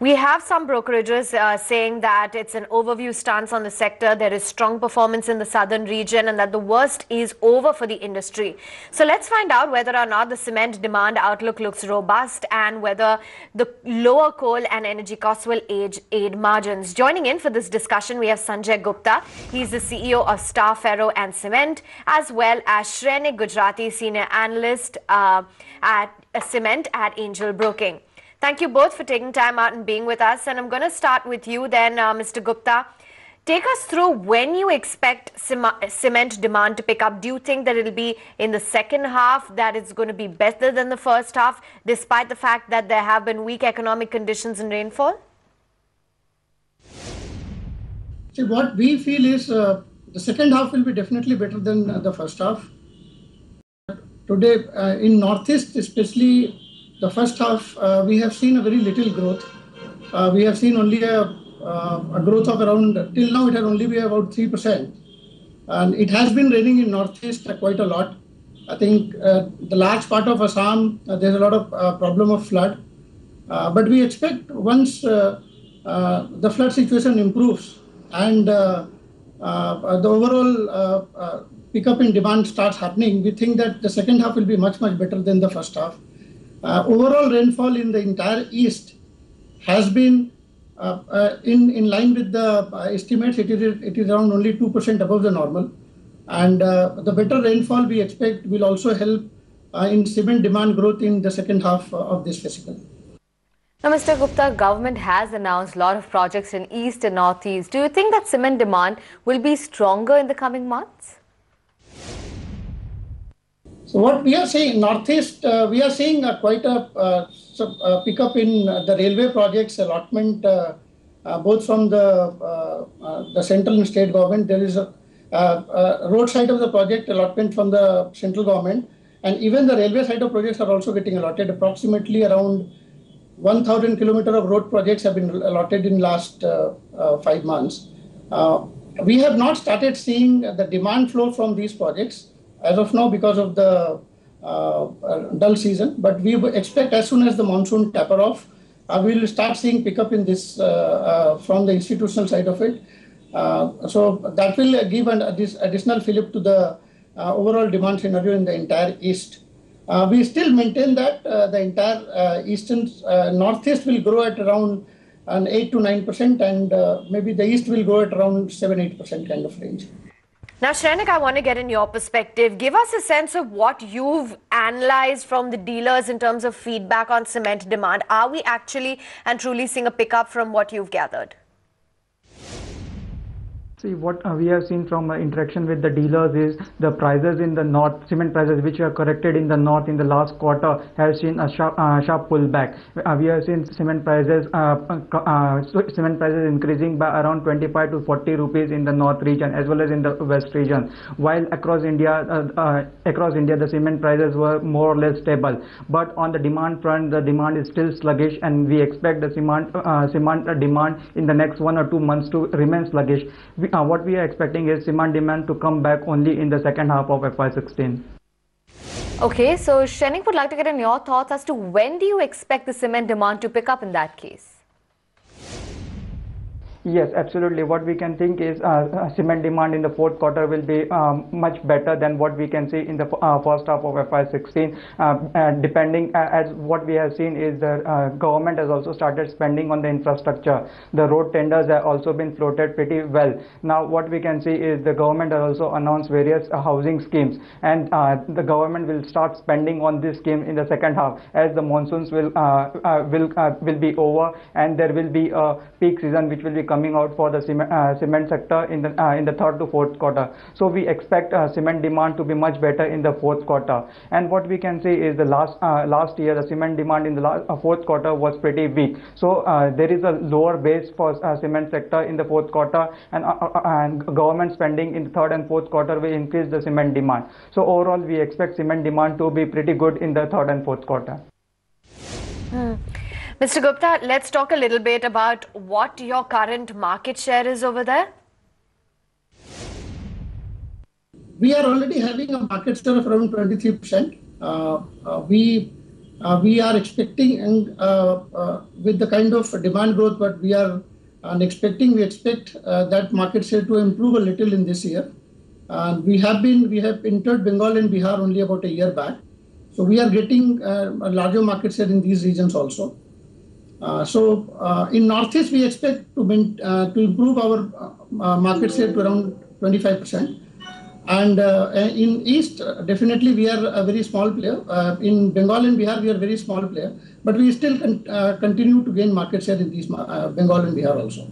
We have some brokerages saying that it's an overview stance on the sector. There is strong performance in the southern region and that the worst is over for the industry. So let's find out whether or not the cement demand outlook looks robust and whether the lower coal and energy costs will aid margins. Joining in for this discussion, we have Sanjay Gupta. He's the CEO of Star Ferro and Cement, as well as Shrenik Gujarati, Senior Analyst at Cement at Angel Broking. Thank you both for taking time out and being with us. And I'm going to start with you then, Mr. Gupta. Take us through when you expect cement demand to pick up. Do you think that it'll be in the second half, that it's going to be better than the first half, despite the fact that there have been weak economic conditions and rainfall? See, what we feel is the second half will be definitely better than the first half. Today, in Northeast especially, the first half, we have seen a very little growth. We have seen only a growth of around, till now it has only been about 3%. And it has been raining in Northeast quite a lot. I think the large part of Assam, there's a lot of problem of flood. But we expect once the flood situation improves and the overall pickup in demand starts happening, we think that the second half will be much, much better than the first half. Overall rainfall in the entire East has been in line with the estimates. It is around only 2% above the normal. And the better rainfall we expect will also help in cement demand growth in the second half of this fiscal. Now, Mr. Gupta, government has announced a lot of projects in East and Northeast. Do you think that cement demand will be stronger in the coming months? So what we are saying, Northeast, we are seeing quite a pickup in the railway projects allotment, both from the central and state government. There is a road side of the project allotment from the central government, and even the railway side of projects are also getting allotted. Approximately around 1,000 kilometers of road projects have been allotted in last 5 months. We have not started seeing the demand flow from these projects as of now because of the dull season, but we expect as soon as the monsoon taper off, we will start seeing pickup in this from the institutional side of it. So that will give this additional fillip to the overall demand scenario in the entire East. We still maintain that the entire Eastern Northeast will grow at around an 8 to 9%, and maybe the East will grow at around 7-8% kind of range. Now, Shrenik, I want to get in your perspective. Give us a sense of what you've analyzed from the dealers in terms of feedback on cement demand. Are we actually and truly seeing a pickup from what you've gathered? See, what we have seen from interaction with the dealers is the prices in the north, cement prices which are corrected in the north in the last quarter, have seen a sharp pullback. We have seen cement prices increasing by around 25 to 40 rupees in the north region as well as in the west region, while across India the cement prices were more or less stable. But on the demand front, the demand is still sluggish, and we expect the cement demand in the next 1 or 2 months to remain sluggish. What we are expecting is cement demand to come back only in the second half of FY16. Okay, so Shrenik would like to get in your thoughts as to when do you expect the cement demand to pick up in that case? Yes, absolutely. What we can think is cement demand in the fourth quarter will be much better than what we can see in the first half of FY16. Depending, as what we have seen is the government has also started spending on the infrastructure. The road tenders have also been floated pretty well. Now, what we can see is the government has also announced various housing schemes, and the government will start spending on this scheme in the second half as the monsoons will be over, and there will be a peak season which will be coming out for the cement sector in the third to fourth quarter. So we expect cement demand to be much better in the fourth quarter. And what we can see is the last year the cement demand in the fourth quarter was pretty weak. So there is a lower base for cement sector in the fourth quarter, and government spending in the third and fourth quarter will increase the cement demand. So overall we expect cement demand to be pretty good in the third and fourth quarter. Mr. Gupta, let's talk a little bit about what your current market share is over there. We are already having a market share of around 23%. We we are expecting, and with the kind of demand growth what we are expecting, we expect that market share to improve a little in this year. We have entered Bengal and Bihar only about a year back, so we are getting a larger market share in these regions also. In Northeast, we expect to improve our market share to around 25%. And in East, definitely we are a very small player. In Bengal and Bihar, we are a very small player, but we still continue to gain market share in these Bengal and Bihar also.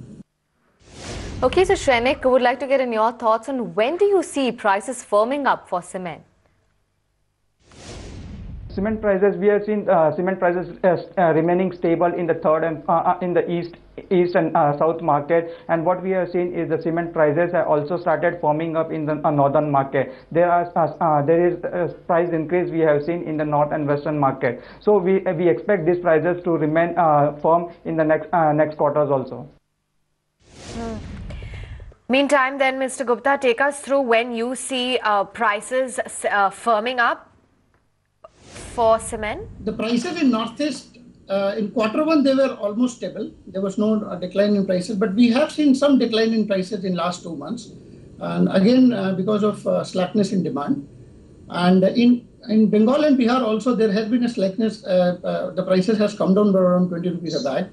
Okay, so Shrenik, would like to get in your thoughts on when do you see prices firming up for cement? Cement prices, we have seen cement prices remaining stable in the third and in the east and south market, and what we have seen is the cement prices have also started firming up in the northern market. There is a price increase we have seen in the north and western market, so we expect these prices to remain firm in the next quarters also. Meantime, then, Mr. Gupta, take us through when you see prices firming up for cement. The prices in Northeast in Q1 they were almost stable. There was no decline in prices, but we have seen some decline in prices in last 2 months, and again because of slackness in demand. And in Bengal and Bihar also there has been a slackness. The prices has come down by around 20 rupees a bag.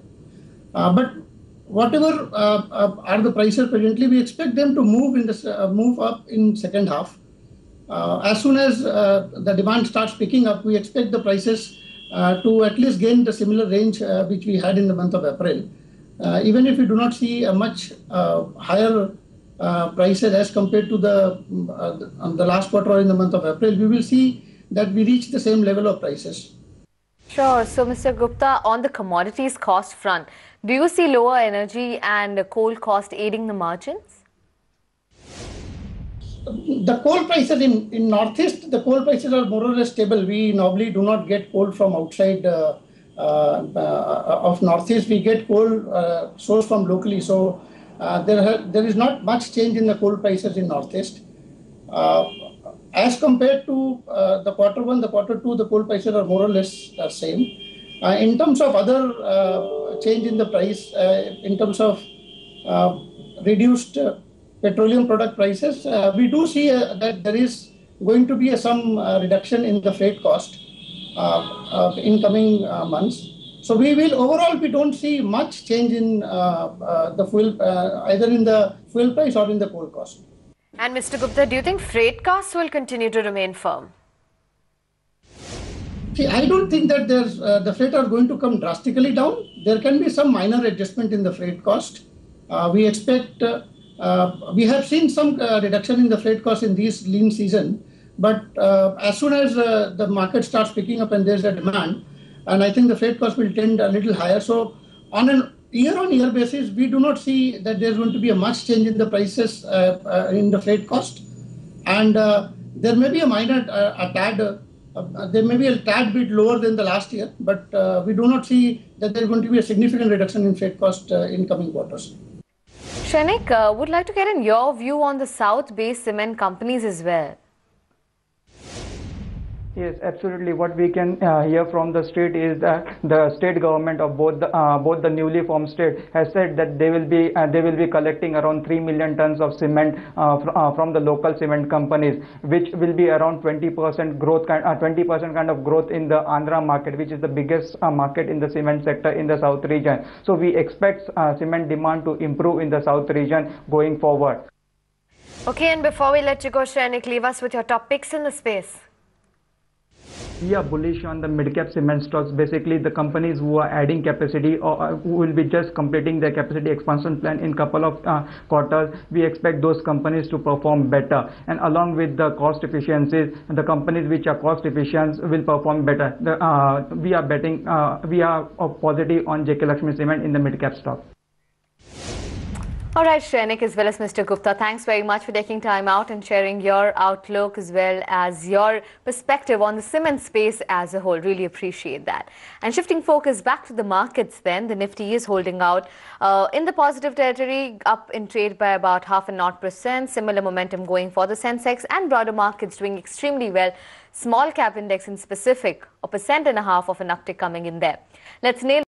But whatever are the prices presently, we expect them to move up in second half. As soon as the demand starts picking up, we expect the prices to at least gain the similar range which we had in the month of April. Even if we do not see a much higher prices as compared to the last quarter or in the month of April, we will see that we reach the same level of prices. Sure. So, Mr. Gupta, on the commodities cost front, do you see lower energy and coal cost aiding the margins? The coal prices in Northeast, the coal prices are more or less stable. We normally do not get coal from outside of Northeast. We get coal sourced from locally. So there is not much change in the coal prices in Northeast. As compared to the Q1, the Q2, the coal prices are more or less the same. In terms of other change in the price, in terms of reduced petroleum product prices, we do see that there is going to be some reduction in the freight cost in coming months. So we don't see much change in the fuel, either in the fuel price or in the coal cost. And Mr. Gupta, do you think freight costs will continue to remain firm? See, I don't think that the freight are going to come drastically down. There can be some minor adjustment in the freight cost. We expect. We have seen some reduction in the freight cost in this lean season, but as soon as the market starts picking up and there's a demand, and I think the freight cost will tend a little higher. So on a year-on-year basis, we do not see that there's going to be a much change in the prices in the freight cost, and there may be a minor there may be a tad bit lower than the last year, but we do not see that there's going to be a significant reduction in freight cost in coming quarters. Shrenik, would like to get in your view on the South-based cement companies as well. Yes, absolutely. What we can hear from the state is that the state government of both the newly formed state has said that they will be collecting around 3 million tons of cement from the local cement companies, which will be around 20% growth, 20% kind of growth in the Andhra market, which is the biggest market in the cement sector in the South region. So we expect cement demand to improve in the South region going forward. Okay, and before we let you go, Shrenik, leave us with your top picks in the space. We are bullish on the mid-cap cement stocks. Basically, the companies who are adding capacity or who will be just completing their capacity expansion plan in couple of quarters, we expect those companies to perform better. And along with the cost efficiencies, the companies which are cost efficient will perform better. We are positive on JK Lakshmi Cement in the mid-cap stock. All right, Shrenik, as well as Mr. Gupta, thanks very much for taking time out and sharing your outlook as well as your perspective on the cement space as a whole. Really appreciate that. And shifting focus back to the markets then, the Nifty is holding out in the positive territory, up in trade by about 0.5%. Similar momentum going for the Sensex, and broader markets doing extremely well. Small cap index in specific, 1.5% of an uptick coming in there. Let's nail